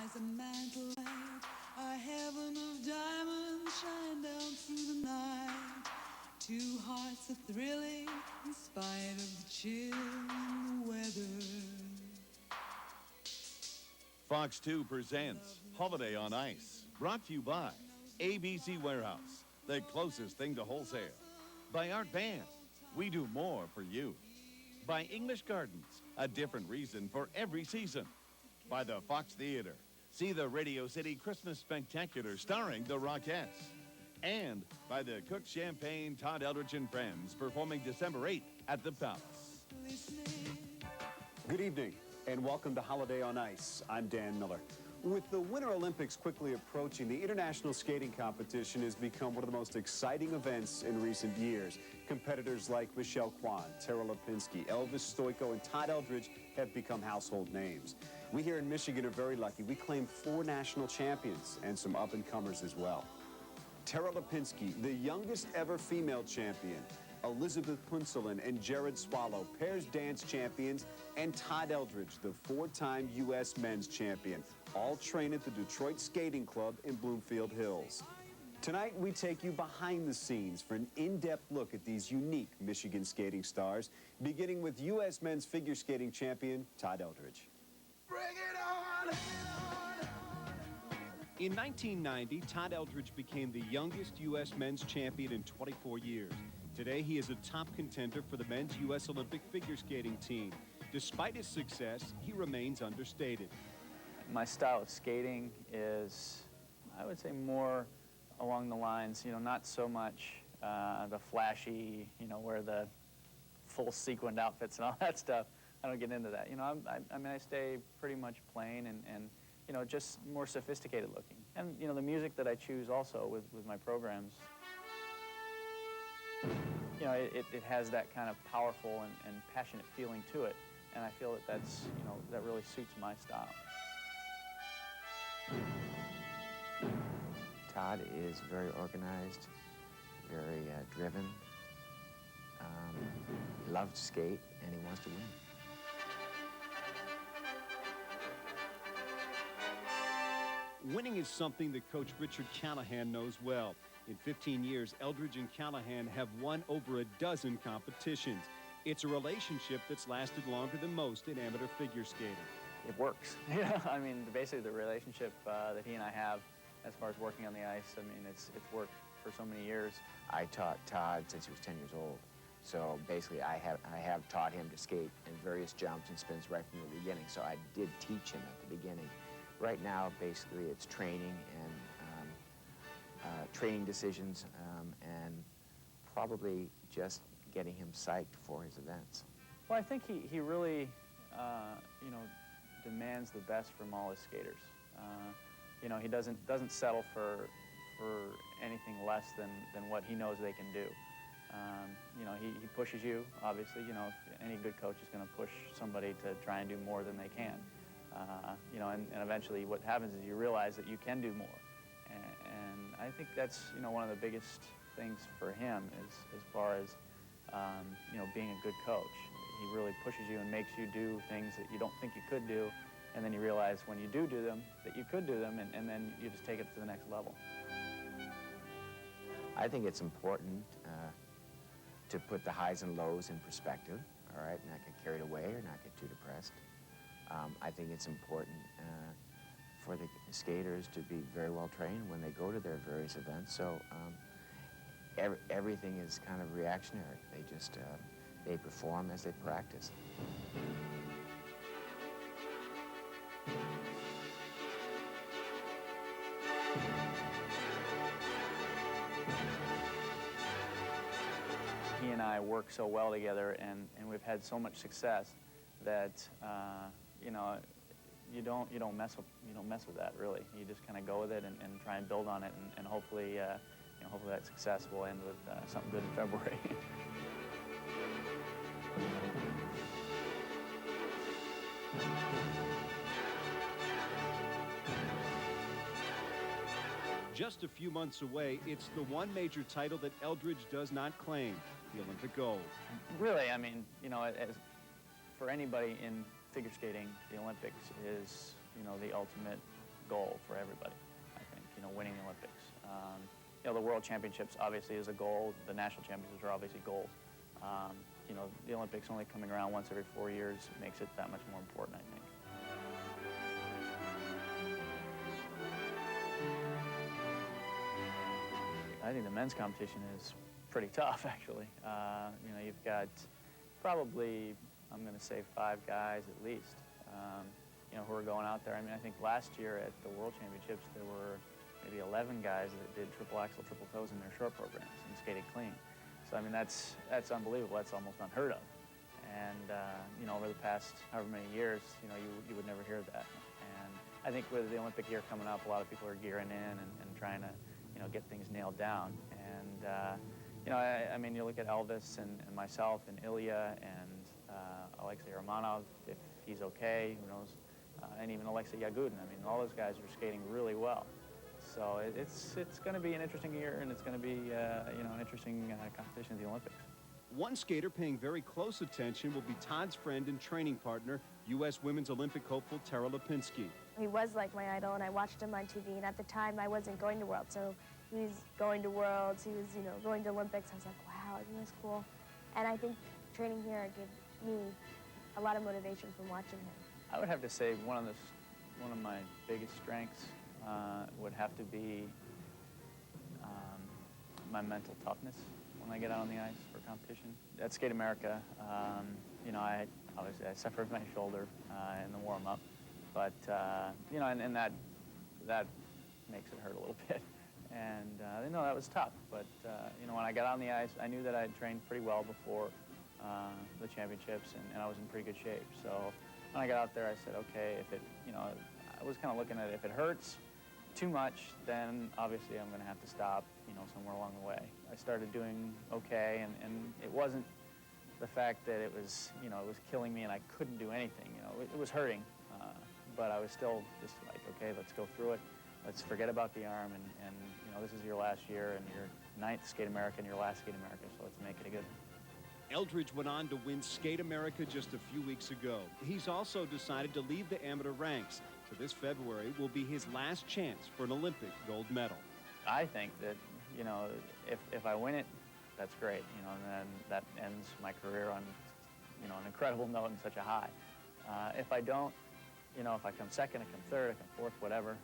as a mantle light, a heaven of diamonds shine down through the night. Two hearts are thrilling in spite of the chill in the weather. Fox 2 presents Holiday on Ice, brought to you by ABC Warehouse, the closest thing to wholesale. By Art Band, we do more for you. By English Gardens, a different reason for every season. By the Fox Theater, see the Radio City Christmas Spectacular starring the Rockettes. And by the Cook Champagne Todd Eldridge and Friends, performing December 8th at the Palace. Good evening and welcome to Holiday on Ice. I'm Dan Miller. With the Winter Olympics quickly approaching, the international skating competition has become one of the most exciting events in recent years. Competitors like Michelle Kwan, Tara Lipinski, Elvis Stoico, and Todd Eldridge have become household names. We here in Michigan are very lucky. We claim 4 national champions and some up-and-comers as well. Tara Lipinski, the youngest ever female champion, Elizabeth Punselin and Jared Swallow, pairs dance champions, and Todd Eldridge, the 4-time U.S. men's champion, all train at the Detroit Skating Club in Bloomfield Hills. Tonight, we take you behind the scenes for an in-depth look at these unique Michigan skating stars, beginning with U.S. men's figure skating champion, Todd Eldridge. Bring it on! In 1990, Todd Eldridge became the youngest U.S. men's champion in 24 years. Today, he is a top contender for the men's U.S. Olympic figure skating team. Despite his success, he remains understated. My style of skating is, I would say, more along the lines, not so much the flashy, wear the full sequined outfits and all that stuff. I don't get into that. I stay pretty much plain and just more sophisticated looking. And, the music that I choose also with my programs, it has that kind of powerful and passionate feeling to it. And I feel that that's, that really suits my style. Todd is very organized, very driven. He loves to skate, and he wants to win. Winning is something that Coach Richard Callahan knows well. In 15 years, Eldridge and Callahan have won over a dozen competitions. It's a relationship that's lasted longer than most in amateur figure skating. It works. Basically the relationship that he and I have as far as working on the ice, it's worked for so many years. I taught Todd since he was 10 years old. So basically I have taught him to skate in various jumps and spins right from the beginning. So I did teach him at the beginning. Right now, basically, it's training and training decisions and probably just getting him psyched for his events. Well, I think he really, demands the best from all his skaters. He doesn't settle for anything less than what he knows they can do. He pushes you, obviously. Any good coach is going to push somebody to try and do more than they can. And eventually what happens is you realize that you can do more. And I think that's, one of the biggest things for him as far as, being a good coach. He really pushes you and makes you do things that you don't think you could do. And then you realize when you do them, that you could do them, and then you just take it to the next level. I think it's important to put the highs and lows in perspective, all right, not get carried away or not get too depressed. I think it's important for the skaters to be very well trained when they go to their various events. So everything is kind of reactionary. They just they perform as they practice. He and I work so well together, and we've had so much success that you don't mess with that really. You just kind of go with it and try and build on it, and hopefully hopefully that success will end with something good in February. Just a few months away, it's the one major title that Eldridge does not claim, the Olympic gold. Really, as for anybody in figure skating, the Olympics is, the ultimate goal for everybody, I think, you know, winning the Olympics. You know, the World Championships obviously is a goal. The national championships are obviously goals. You know, the Olympics only coming around once every 4 years makes it that much more important, I think. I think the men's competition is pretty tough, actually. You know, you've got probably, I'm going to say 5 guys at least, you know, who are going out there. I mean, I think last year at the World Championships, there were maybe 11 guys that did triple axel, triple toes in their short programs and skated clean. So, I mean, that's unbelievable. That's almost unheard of. And, you know, over the past however many years, you know, you would never hear that. And I think with the Olympic year coming up, a lot of people are gearing in and trying to, you know, get things nailed down. And, you know, I mean, you look at Elvis and myself and Ilya and Alexei Romanov, if he's okay, who knows, and even Alexei Yagudin. I mean, all those guys are skating really well. So it's going to be an interesting year, and it's going to be, you know, an interesting competition at the Olympics. One skater paying very close attention will be Todd's friend and training partner, U.S. Women's Olympic hopeful Tara Lipinski. He was like my idol, and I watched him on TV, and at the time I wasn't going to Worlds, so he was going to Worlds, he was, you know, going to Olympics. I was like, wow, isn't this cool? And I think training here gave me a lot of motivation from watching him. I would have to say one of my biggest strengths would have to be my mental toughness when I get out on the ice for competition. At Skate America, you know, obviously I suffered my shoulder in the warm-up, but you know, and that makes it hurt a little bit. And you know, that was tough. But you know, when I got on the ice, I knew that I had trained pretty well before the championships, and I was in pretty good shape. So when I got out there, I said, okay, if it, you know, I was kind of looking at it, if it hurts too much, then obviously I'm going to have to stop, you know, somewhere along the way. I started doing okay, and it wasn't the fact that it was, you know, it was killing me and I couldn't do anything. You know, it was hurting, but I was still just like, okay, let's go through it. Let's forget about the arm, and you know, this is your last year and your 9th Skate America and your last Skate America, so let's make it a good one. Eldridge went on to win Skate America just a few weeks ago. He's also decided to leave the amateur ranks, so this February will be his last chance for an Olympic gold medal. I think that, you know, if I win it, that's great, you know, and then that ends my career on, you know, an incredible note and such a high. If I don't, you know, if I come second, I come third, I come fourth, whatever,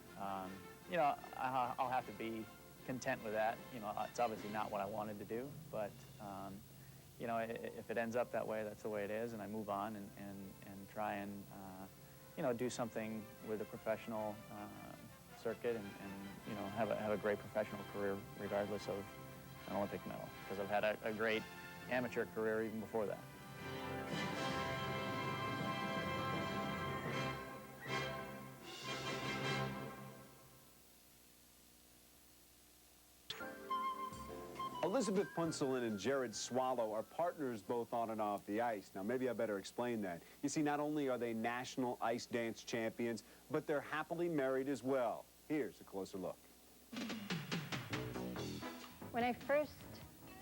you know, I'll have to be content with that. You know, it's obviously not what I wanted to do, but, you know, if it ends up that way, that's the way it is, and I move on and try and, you know, do something with a professional circuit and, you know, have a great professional career regardless of an Olympic medal, because I've had a great amateur career even before that. Elizabeth Punselin and Jared Swallow are partners both on and off the ice. Now, maybe I better explain that. You see, not only are they national ice dance champions, but they're happily married as well. Here's a closer look. When I first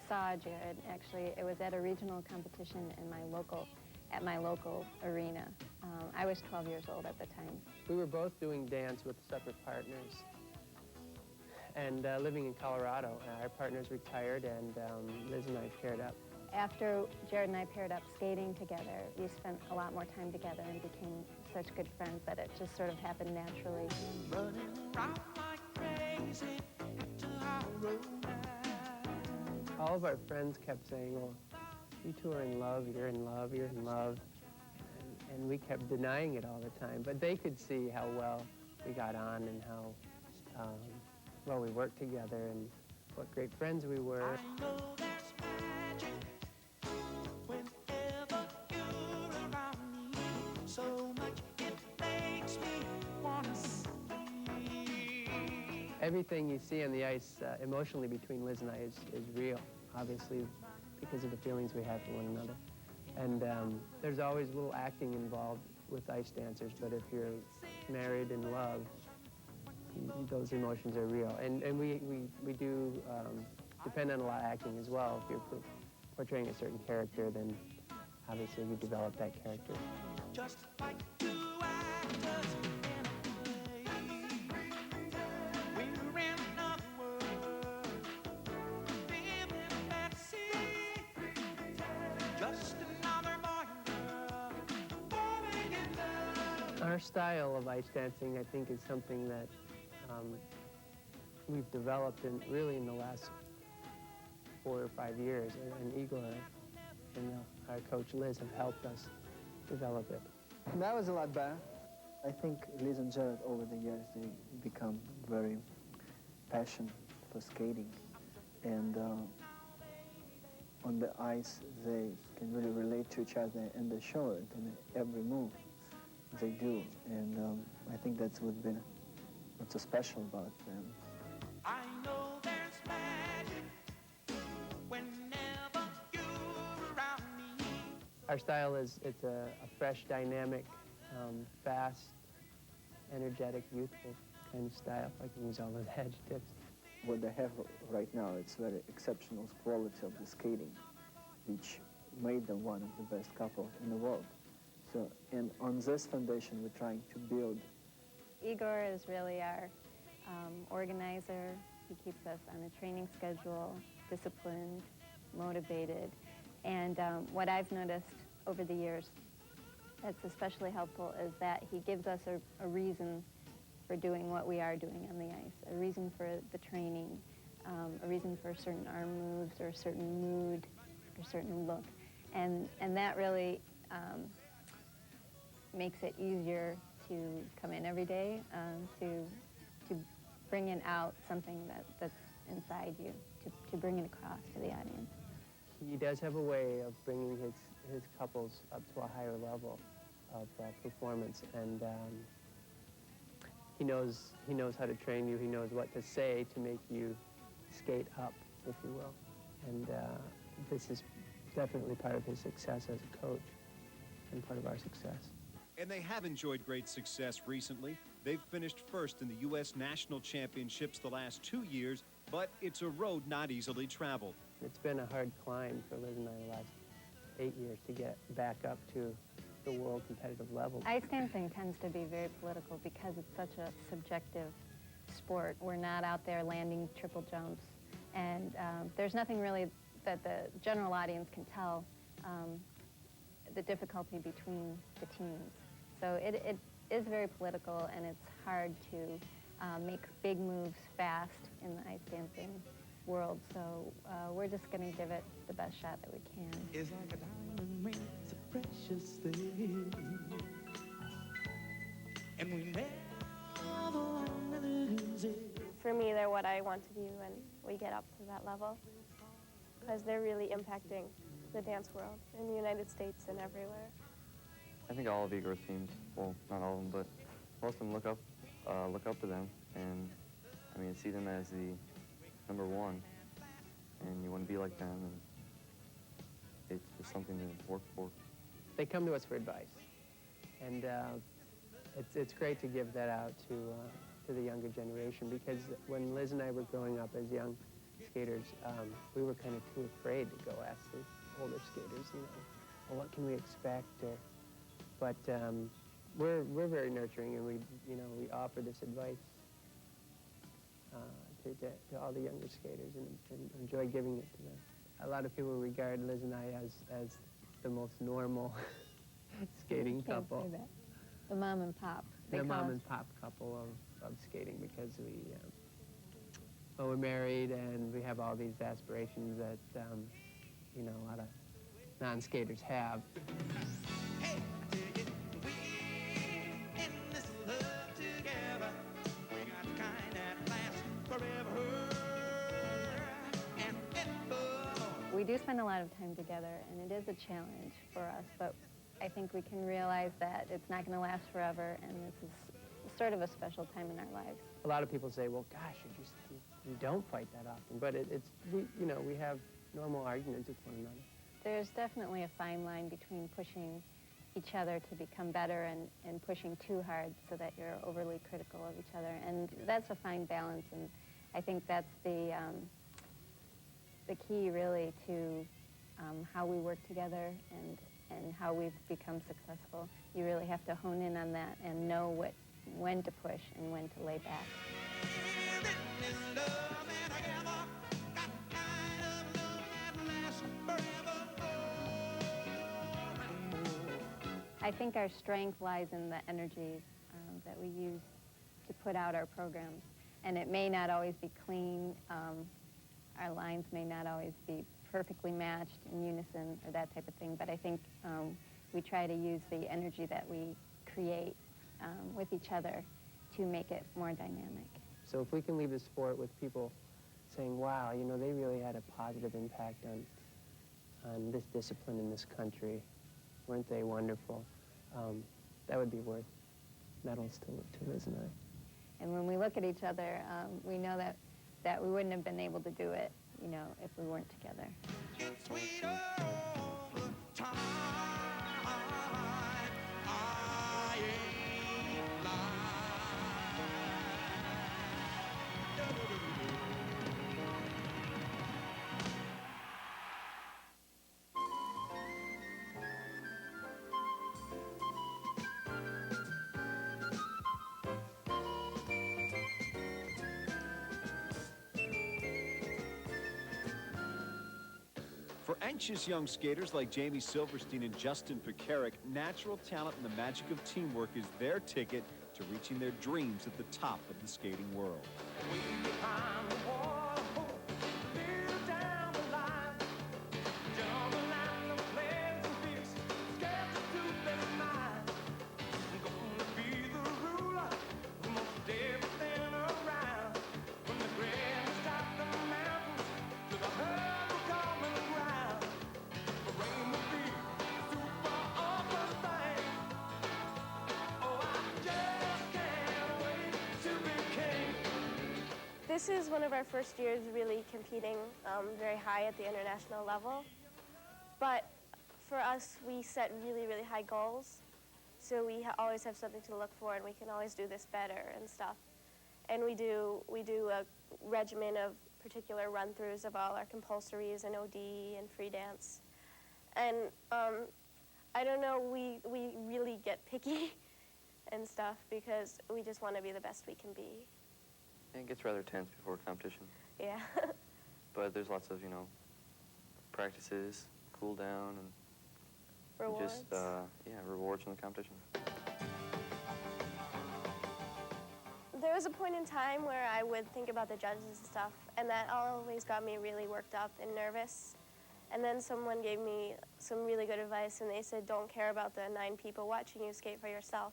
saw Jared, actually, it was at a regional competition in at my local arena. I was 12 years old at the time. We were both doing dance with separate partners and living in Colorado. Our partners retired, and Liz and I paired up. After Jared and I paired up skating together, we spent a lot more time together and became such good friends that it just sort of happened naturally. All of our friends kept saying, well, you two are in love, you're in love, you're in love. And we kept denying it all the time. But they could see how well we got on and how well we worked together and what great friends we were. I know that's magic whenever you're around me. So much it makes me wanna see. Everything you see on the ice emotionally between Liz and I is real, obviously, because of the feelings we have for one another. And there's always a little acting involved with ice dancers, but if you're married in love, those emotions are real. And we do depend on a lot of acting as well. If you're portraying a certain character, then obviously you develop that character. Just like two actors in a play. Our style of ice dancing, I think, is something that we've developed really in the last 4 or 5 years, and Igor and our coach Liz have helped us develop it. That was a lot better. I think Liz and Jared, over the years, they become very passionate for skating, and on the ice, they can really relate to each other, and they show it in every move they do, and I think that's what's so special about them. I know there's magic whenever you're around me. Our style it's a fresh, dynamic, fast, energetic, youthful kind of style. I can use all those adjectives. What they have right now, it's very exceptional quality of the skating, which made them one of the best couple in the world. So, and on this foundation, we're trying to build. Igor is really our organizer. He keeps us on a training schedule, disciplined, motivated. And what I've noticed over the years that's especially helpful is that he gives us a reason for doing what we are doing on the ice, a reason for the training, a reason for certain arm moves or a certain mood or a certain look. And that really makes it easier to come in every day, to bring it out something that's inside you, to bring it across to the audience. He does have a way of bringing his couples up to a higher level of performance, and he knows how to train you. He knows what to say to make you skate up, if you will. And this is definitely part of his success as a coach and part of our success. And they have enjoyed great success recently. They've finished first in the U.S. National Championships the last 2 years, but it's a road not easily traveled. It's been a hard climb for Liz and I the last 8 years to get back up to the world competitive level. Ice dancing tends to be very political because it's such a subjective sport. We're not out there landing triple jumps, and there's nothing really that the general audience can tell the difficulty between the teams. So it is very political, and it's hard to make big moves fast in the ice dancing world. So we're just going to give it the best shot that we can. It's like a diamond ring, it's a precious thing, and we never want to lose it. For me, they're what I want to be when we get up to that level, because they're really impacting the dance world in the United States and everywhere. I think all of Igor's teams, well, not all of them, but most of them look up to them, and I mean, see them as the number one, and you want to be like them, and it's just something to work for. They come to us for advice, and it's great to give that out to the younger generation, because when Liz and I were growing up as young skaters, we were kind of too afraid to go ask the older skaters, well, what can we expect? But we're very nurturing, and we offer this advice to all the younger skaters, and enjoy giving it to them. A lot of people regard Liz and I as the most normal skating couple. Say that. The mom and pop. The mom and pop couple of skating, because we're married and we have all these aspirations that a lot of non-skaters have. Hey, I tell you, we in this love together. We got the kind that lasts forever and ever. We do spend a lot of time together, and it is a challenge for us, but I think we can realize that it's not going to last forever, and this is sort of a special time in our lives. A lot of people say, well, gosh, you don't fight that often, but we have normal arguments with one another. There's definitely a fine line between pushing each other to become better and pushing too hard so that you're overly critical of each other, and that's a fine balance, and I think that's the key really to how we work together and how we've become successful. You really have to hone in on that and know when to push and when to lay back. I I think our strength lies in the energy that we use to put out our programs. And it may not always be clean. Our lines may not always be perfectly matched in unison or that type of thing, but I think we try to use the energy that we create with each other to make it more dynamic. So if we can leave the sport with people saying, wow, you know, they really had a positive impact on this discipline in this country, weren't they wonderful? That would be worth medals to Liz and I. And when we look at each other, we know that we wouldn't have been able to do it, you know, if we weren't together. It's sweeter all the time. I ain't lying. For anxious young skaters like Jamie Silverstein and Justin Pekarik, natural talent and the magic of teamwork is their ticket to reaching their dreams at the top of the skating world. Way behind the wall, live down the line. Jump the line of plans and fears, scared to do their mind. I'm gonna be the ruler of most everything around. From the grandest top the mountains to the hurdle common ground. The rain will be super upper thing. Oh, I just can't wait to be king. This is one of our first years really competing very high at the international level. But for us, we set really, really high goals. So we always have something to look for, and we can always do this better and stuff. And we do a regimen of particular run-throughs of all our compulsories and OD and free dance. And I don't know, we really get picky and stuff because we just want to be the best we can be. It gets rather tense before competition. Yeah. But there's lots of, you know, practices, cool down, and Rewards. just, yeah, rewards from the competition. There was a point in time where I would think about the judges and stuff, and that always got me really worked up and nervous. And then someone gave me some really good advice, and they said, don't care about the 9 people watching you skate for yourself.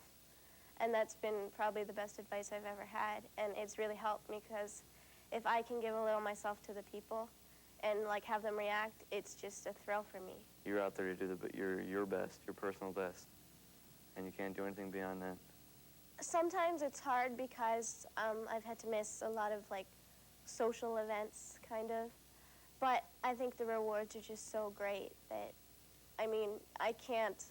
And that's been probably the best advice I've ever had, and it's really helped me because if I can give a little myself to the people and like have them react, it's just a thrill for me. You're out there to do your best, your personal best, and you can't do anything beyond that. Sometimes it's hard because I've had to miss a lot of like social events, kind of. But I think the rewards are just so great that, I mean, I can't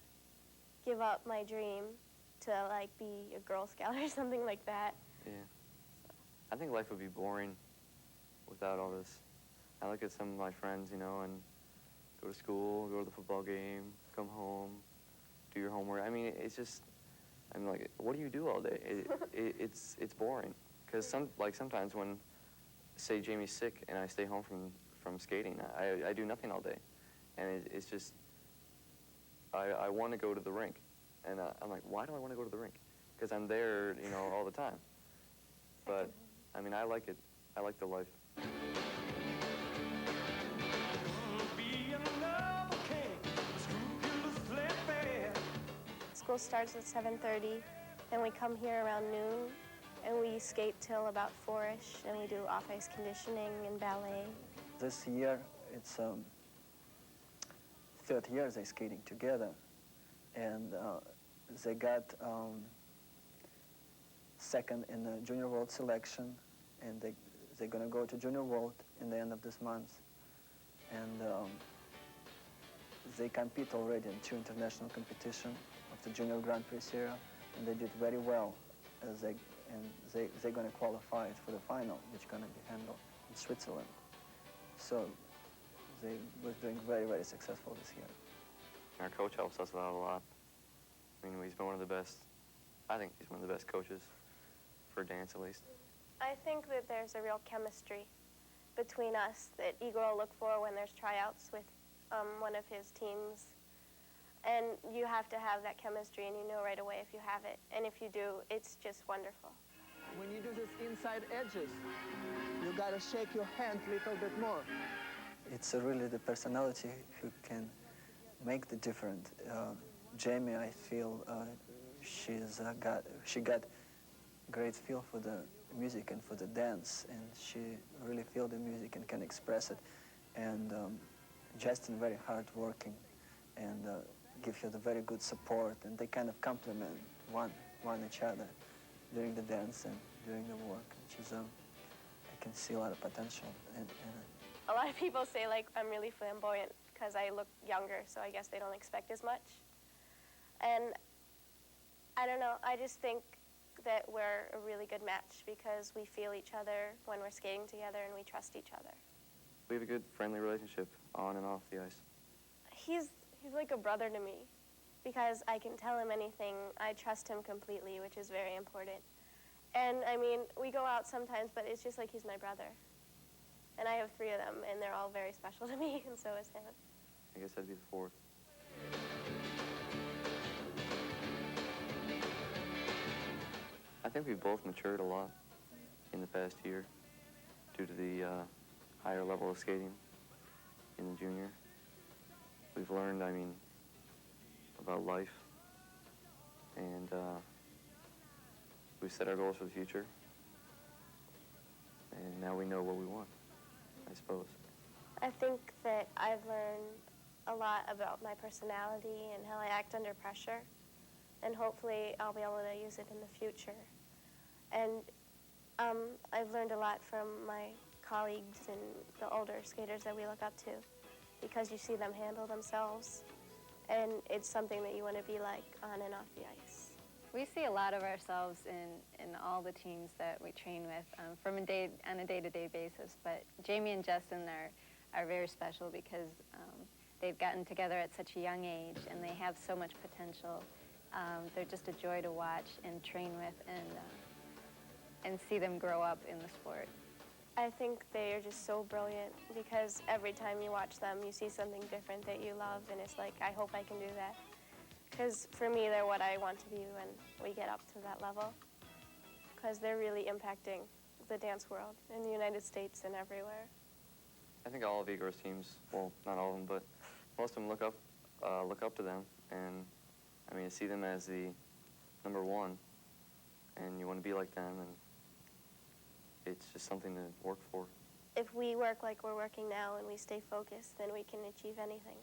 give up my dream to like be a Girl Scout or something like that. Yeah. I think life would be boring without all this. I look at some of my friends, you know, and go to school, go to the football game, come home, do your homework. I mean, it's just, I'm like, what do you do all day? It's boring. Because sometimes when, say, Jamie's sick and I stay home from skating, I do nothing all day. And it's just, I want to go to the rink. And I'm like, why do I want to go to the rink? Because I'm there, you know, all the time. But, I mean, I like it. I like the life. School starts at 7:30, and we come here around noon, and we skate till about 4-ish, and we do off-ice conditioning and ballet. This year, it's third year they're skating together, and they got second in the Junior World selection, and they're gonna go to Junior World in the end of this month, and they compete already in 2 international competitions of the Junior Grand Prix Series, and they did very well. They're gonna qualify for the final, which is gonna be handled in Switzerland. So they was doing very, very successful this year. Our coach helps us out a lot. I mean, he's been one of the best, I think he's one of the best coaches for dance, at least. I think that there's a real chemistry between us that Igor will look for when there's tryouts with one of his teams. And you have to have that chemistry, and you know right away if you have it. And if you do, it's just wonderful. When you do this inside edges, you gotta shake your hand a little bit more. It's really the personality who can make the difference. Jamie, I feel she got great feel for the music and for the dance, and she really feel the music and can express it. And Justin very hardworking and give you the very good support, and they kind of complement one each other during the dance and during the work, which is I can see a lot of potential in it. A lot of people say, like, I'm really flamboyant because I look younger, so I guess they don't expect as much. And I don't know, I just think that we're a really good match because we feel each other when we're skating together and we trust each other. We have a good friendly relationship on and off the ice. He's like a brother to me because I can tell him anything. I trust him completely, which is very important. And I mean, we go out sometimes, but it's just like he's my brother. And I have 3 of them, and they're all very special to me, and so is him. I guess I'd be the 4th. I think we've both matured a lot in the past year due to the higher level of skating in the junior. We've learned, I mean, about life, and we've set our goals for the future, and now we know what we want, I suppose. I think that I've learned a lot about my personality and how I act under pressure, and hopefully I'll be able to use it in the future. And I've learned a lot from my colleagues and the older skaters that we look up to, because you see them handle themselves, and it's something that you want to be like on and off the ice. We see a lot of ourselves in all the teams that we train with on a day-to-day basis, but Jamie and Justin are very special because they've gotten together at such a young age and they have so much potential. They're just a joy to watch and train with and see them grow up in the sport. I think they are just so brilliant because every time you watch them, you see something different that you love, and it's like, I hope I can do that. Because for me, they're what I want to be when we get up to that level, because they're really impacting the dance world in the United States and everywhere. I think all of Igor's teams, well, not all of them, but most of them look up to them, and I mean, see them as the number 1, and you want to be like them, and it's just something to work for. If we work like we're working now and we stay focused, then we can achieve anything.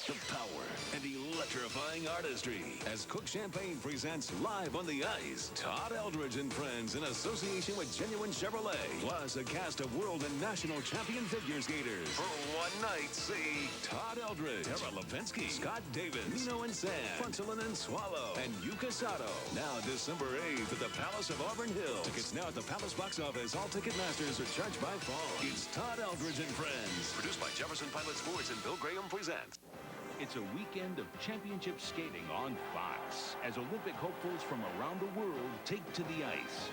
The power and electrifying artistry as Cook Champagne presents Live on the Ice, Todd Eldridge and Friends in association with Genuine Chevrolet, plus a cast of world and national champion figure skaters. For one night, see Todd Eldridge, Tara Lipinski, Scott Davis, Nino and Sam, Frontalin and Swallow, and Yuka Sato. Now December 8th at the Palace of Auburn Hills. Tickets now at the Palace box office. All Ticketmasters are charged by phone. It's Todd Eldridge and Friends. Produced by Jefferson Pilot Sports and Bill Graham presents. It's a weekend of championship skating on Fox as Olympic hopefuls from around the world take to the ice.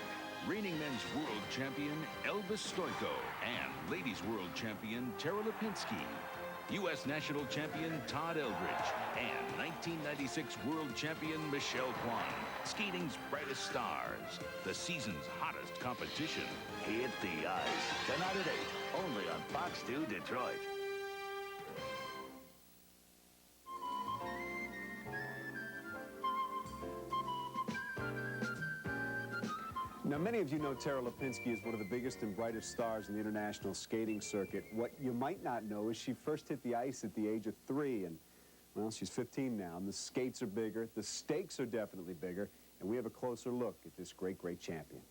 Reigning men's world champion Elvis Stoico and ladies world champion Tara Lipinski. U.S. national champion Todd Eldridge and 1996 world champion Michelle Kwan. Skating's brightest stars. The season's hottest competition. Hit the ice. Tonight at 8. Only on Fox 2 Detroit. Now, many of you know Tara Lipinski is one of the biggest and brightest stars in the international skating circuit. What you might not know is she first hit the ice at the age of 3, and, well, she's 15 now, and the skates are bigger, the stakes are definitely bigger, and we have a closer look at this great, great champion.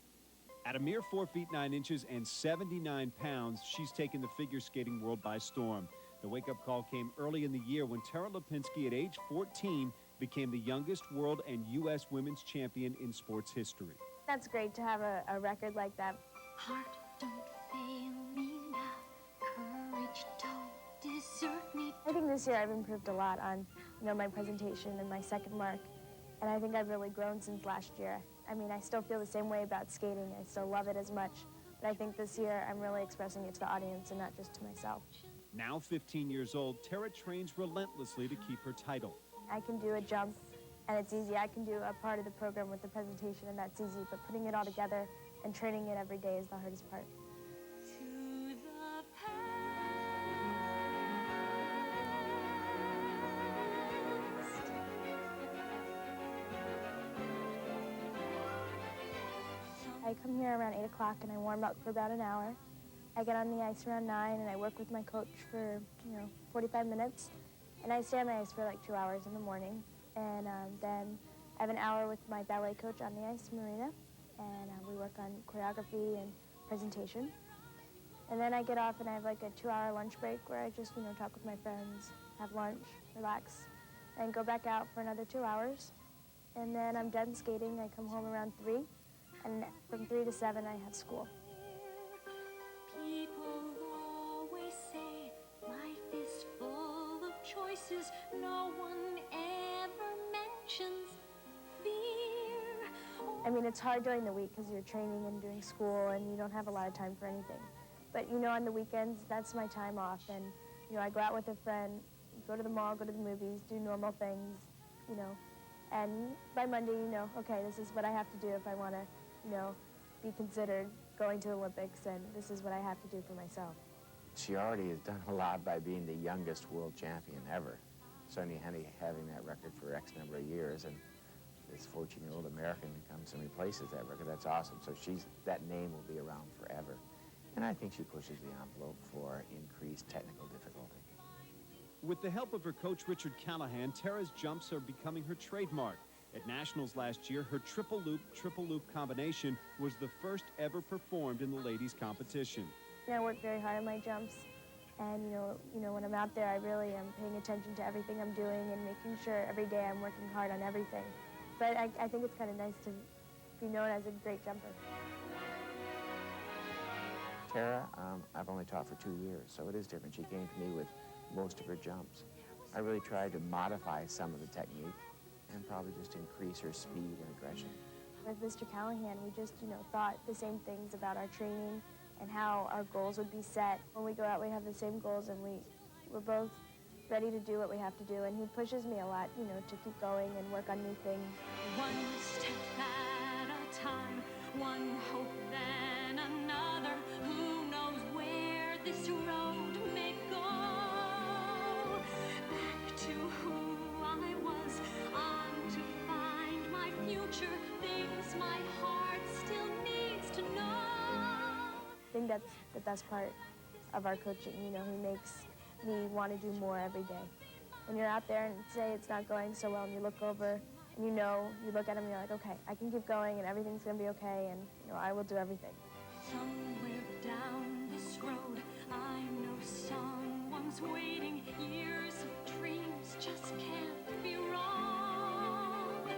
At a mere 4 feet 9 inches and 79 pounds, she's taken the figure skating world by storm. The wake-up call came early in the year when Tara Lipinski, at age 14, became the youngest world and U.S. women's champion in sports history. That's great to have a record like that. Heart, don't fail me now. Courage, don't desert me. I think this year I've improved a lot on, my presentation and my second mark. And I think I've really grown since last year. I mean, I still feel the same way about skating. I still love it as much. But I think this year I'm really expressing it to the audience and not just to myself. Now 15 years old, Tara trains relentlessly to keep her title. I can do a jump, and it's easy. I can do a part of the program with the presentation, and that's easy. But putting it all together and training it every day is the hardest part. I come here around 8 o'clock and I warm up for about an hour. I get on the ice around 9 and I work with my coach for, 45 minutes. And I stay on the ice for like 2 hours in the morning. And then I have an hour with my ballet coach on the ice, Marina. And we work on choreography and presentation. And then I get off and I have like a 2-hour lunch break where I just, talk with my friends, have lunch, relax, and go back out for another 2 hours. And then I'm done skating. I come home around 3. And from 3 to 7, I have school. People always say life is full of choices. No one ever mentions fear. I mean, it's hard during the week because you're training and doing school and you don't have a lot of time for anything. But, on the weekends, that's my time off. And, I go out with a friend, go to the mall, go to the movies, do normal things, And by Monday, okay, this is what I have to do if I want to, be considered going to the Olympics, and this is what I have to do for myself. She already has done a lot by being the youngest world champion ever. Sonny Henny having that record for X number of years, and this 14-year-old American comes and replaces that record. That's awesome. So that name will be around forever. And I think she pushes the envelope for increased technical difficulty. With the help of her coach, Richard Callahan, Tara's jumps are becoming her trademark. At Nationals last year, her triple loop combination was the first ever performed in the ladies' competition. I work very hard on my jumps, and when I'm out there, I really am paying attention to everything I'm doing and making sure every day I'm working hard on everything. But I think it's kind of nice to be known as a great jumper. Tara, I've only taught for 2 years, so it is different. She came to me with most of her jumps. I really tried to modify some of the technique and probably just increase her speed and aggression. With Mr. Callahan, we just, thought the same things about our training and how our goals would be set. When we go out, we have the same goals, and we're both ready to do what we have to do. And he pushes me a lot, to keep going and work on new things. One step at a time, one hope then another. Who knows where this road may go? Back to who I was, on to find my future, things my heart still needs to know. I think that's the best part of our coaching. He makes me want to do more every day. When you're out there and say it's not going so well and you look over and you look at him and you're like, okay, I can keep going and everything's going to be okay, and I will do everything. Somewhere down this road, I know someone's waiting. Years of dreams just can't be wrong.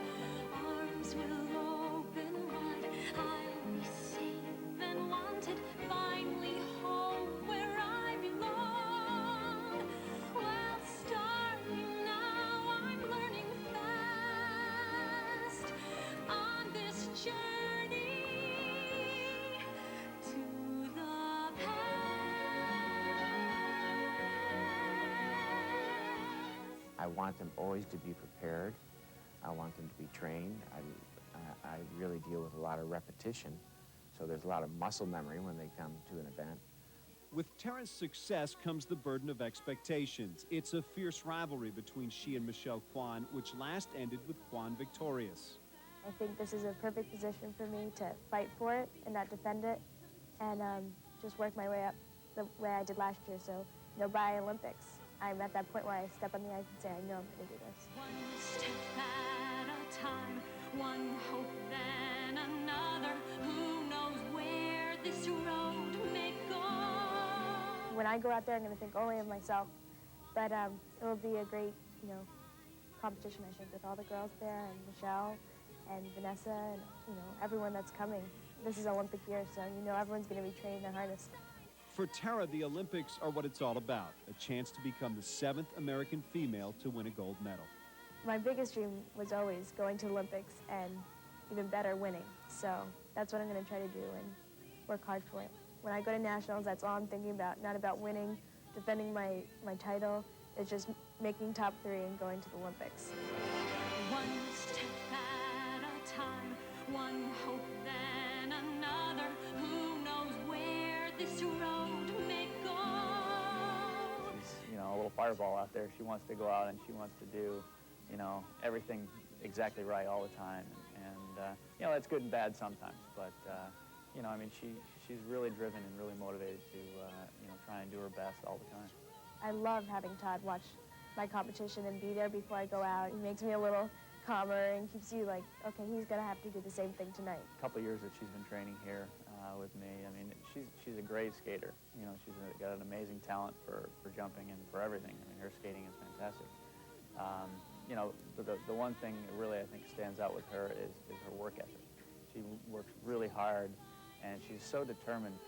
Arms will open wide, I'll be safe and wanted. Finally home where I belong. Well, starting now, I'm learning fast on this journey to the past. I want them always to be prepared. I want them to be trained. I really deal with a lot of repetition, so there's a lot of muscle memory when they come to an event. With Tara's success comes the burden of expectations. It's a fierce rivalry between she and Michelle Kwan, which last ended with Kwan victorious. I think this is a perfect position for me to fight for it and not defend it, and just work my way up the way I did last year. So, by Olympics, I'm at that point where I step on the ice and say, I know I'm going to do this. One step at a time, one hope then another. Who knows where this road may go. When I go out there, I'm going to think only of myself. But it will be a great, competition, I think, with all the girls there, and Michelle, and Vanessa, and, everyone that's coming. This is Olympic year, so everyone's going to be training their hardest. For Tara, the Olympics are what it's all about, a chance to become the 7th American female to win a gold medal. My biggest dream was always going to Olympics and even better, winning. So that's what I'm going to try to do and work hard for it. When I go to nationals, that's all I'm thinking about, not about winning, defending my title. It's just making top 3 and going to the Olympics. One step at a time, one hope then another. Who knows where this road may go? She's, a little fireball out there. She wants to go out and she wants to do, everything exactly right all the time. And that's good and bad sometimes. But, she's really driven and really motivated to, try and do her best all the time. I love having Todd watch my competition and be there before I go out. He makes me a little calmer and keeps you like, okay, he's going to have to do the same thing tonight. A couple of years that she's been training here with me, she's a great skater. She's got an amazing talent for jumping and for everything. Her skating is fantastic. The one thing that really I think stands out with her is her work ethic. She works really hard, and she's so determined.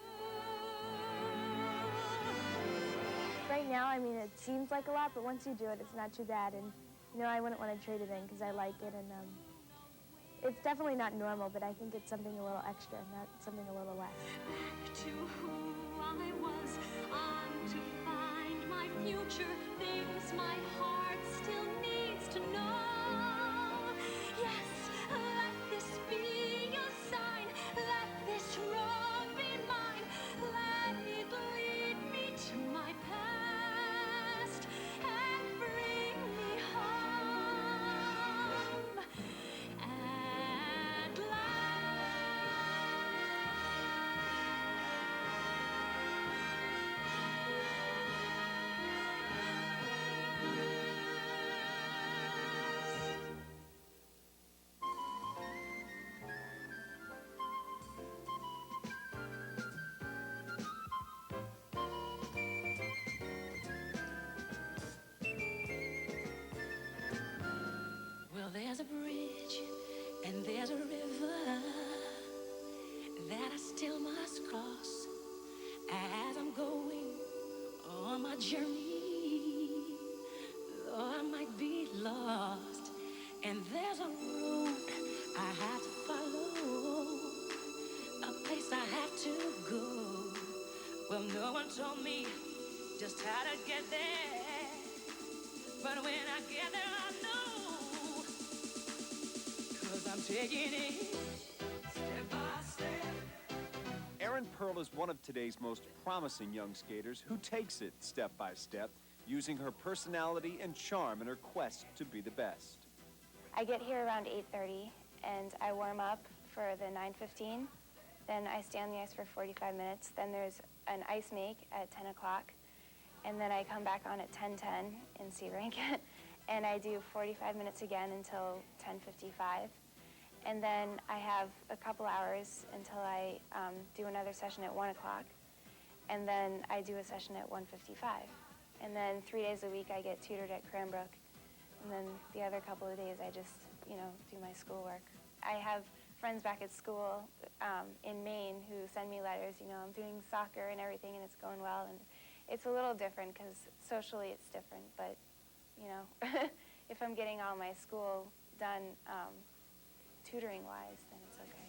Right now, it seems like a lot, but once you do it, it's not too bad. And, I wouldn't want to trade it in because I like it. And it's definitely not normal, but I think it's something a little extra, not something a little less. Back to who I was, on to find my future, things my heart still needs to know. Yes, let this be a sign, let this road be mine, let it lead me to my past and bring me home at Well, there's a bridge and there's a river that I still must cross as I'm going on my journey. Though I might be lost, and there's a road I have to follow, a place I have to go. Well, no one told me just how to get there, but when I get there, I know. I'm taking it step by step. Erin Pearl is one of today's most promising young skaters who takes it step by step, using her personality and charm in her quest to be the best. I get here around 8:30, and I warm up for the 9:15. Then I stay on the ice for 45 minutes. Then there's an ice make at 10 o'clock, and then I come back on at 10:10 in C rank, and I do 45 minutes again until 10:55. And then I have a couple hours until I do another session at 1 o'clock. And then I do a session at 1:55. And then 3 days a week I get tutored at Cranbrook. And then the other couple of days I just, do my schoolwork. I have friends back at school in Maine who send me letters, I'm doing soccer and everything and it's going well. And it's a little different because socially it's different. But, if I'm getting all my school done, tutoring-wise, then it's okay.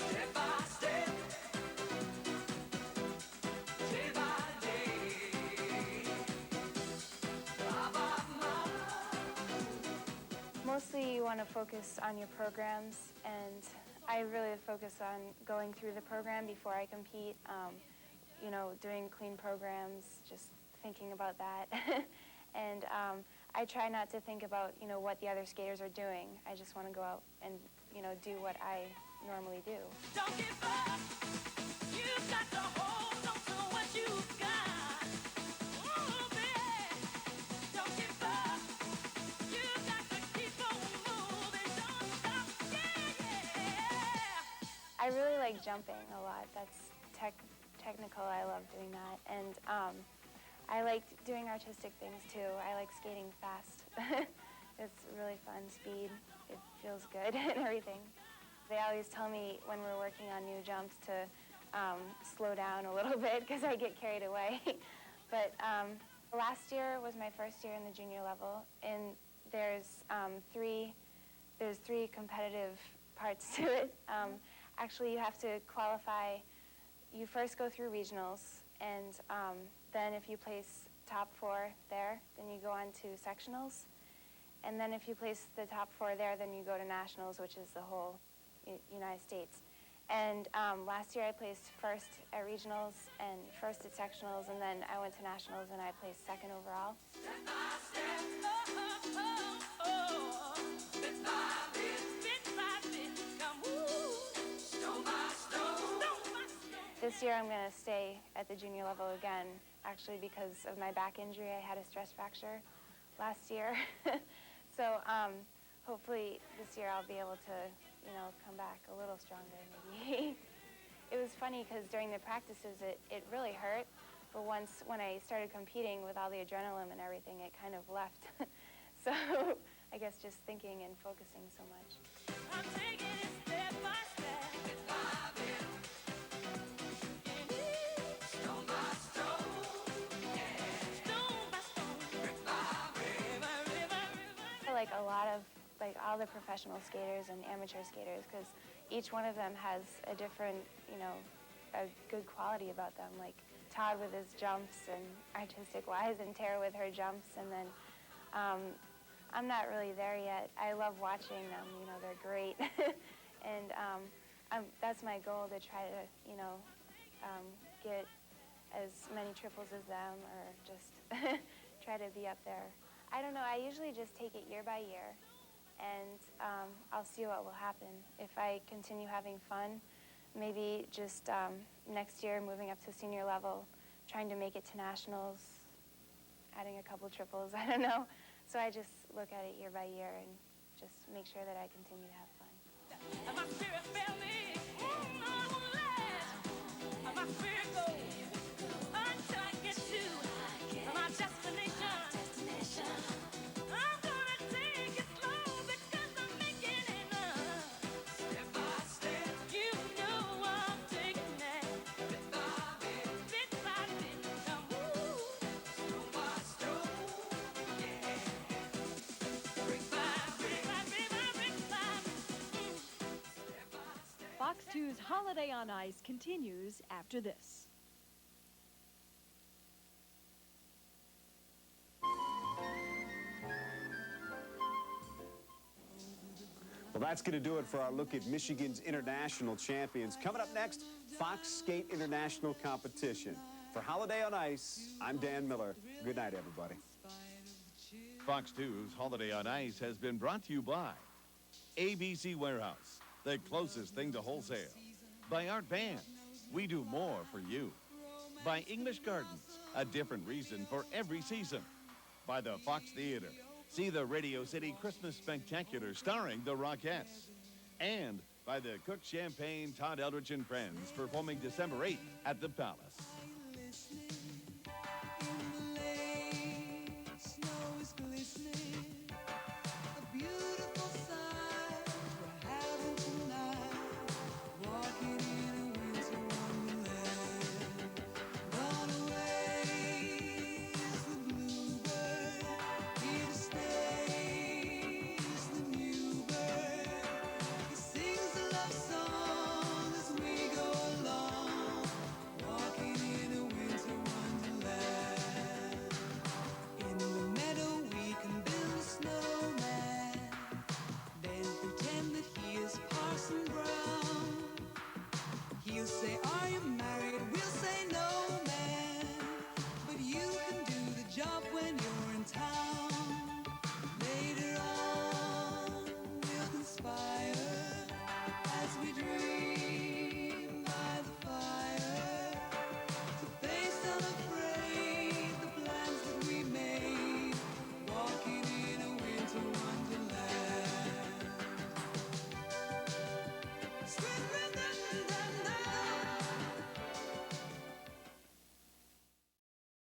Step by step, day by day, Mostly you want to focus on your programs, and I really focus on going through the program before I compete, doing clean programs, just thinking about that. And I try not to think about, what the other skaters are doing. I just want to go out and, do what I normally do. don't give up. You've got to hold on to what you've got. Ooh, baby, don't give up. You've got to keep on moving, don't stop, yeah, yeah. I really like jumping a lot. That's technical. I love doing that. And I like doing artistic things too. I like skating fast. It's really fun, speed. It feels good and everything. They always tell me when we're working on new jumps to slow down a little bit because I get carried away. But last year was my first year in the junior level, and there's three competitive parts to it. Actually, you have to qualify. You first go through regionals, and then if you place top 4 there, then you go on to sectionals. And then if you place the top 4 there, then you go to nationals, which is the whole United States. And last year I placed first at regionals and first at sectionals, and then I went to nationals and I placed second overall. This year I'm going to stay at the junior level again, actually because of my back injury. I had a stress fracture last year. So hopefully this year I'll be able to, come back a little stronger maybe. It was funny because during the practices it really hurt, but when I started competing with all the adrenaline and everything, it kind of left. So I guess just thinking and focusing so much. I'm taking it step by step. Like a lot of all the professional skaters and amateur skaters, because each one of them has a different, a good quality about them. Like Todd with his jumps and artistic wise, and Tara with her jumps, and then I'm not really there yet. I love watching them. They're great, and that's my goal, to try to get as many triples as them, or just try to be up there. I don't know, I usually just take it year by year, and I'll see what will happen. If I continue having fun, maybe just next year moving up to senior level, trying to make it to nationals, adding a couple triples, I don't know. So I just look at it year by year and just make sure that I continue to have fun. My spirit failed me, I won't let my spirit go until I get to my destination. I'm gonna take it slow because I'm making it step by step. I'm taking that bit by bit, come stroke by stroke, yeah. Brick by brick, brick by brick by step by step. Fox 2's Holiday on Ice continues after this. Well, that's going to do it for our look at Michigan's international champions. Coming up next, Fox Skate International Competition. For Holiday on Ice, I'm Dan Miller. Good night, everybody. Fox 2's Holiday on Ice has been brought to you by ABC Warehouse, the closest thing to wholesale. By Art Band, we do more for you. By English Gardens, a different reason for every season. By the Fox Theater. See the Radio City Christmas Spectacular starring the Rockettes. And by the Cook Champagne, Todd Eldridge and Friends, performing December 8th at the Palace. Snow is glistening.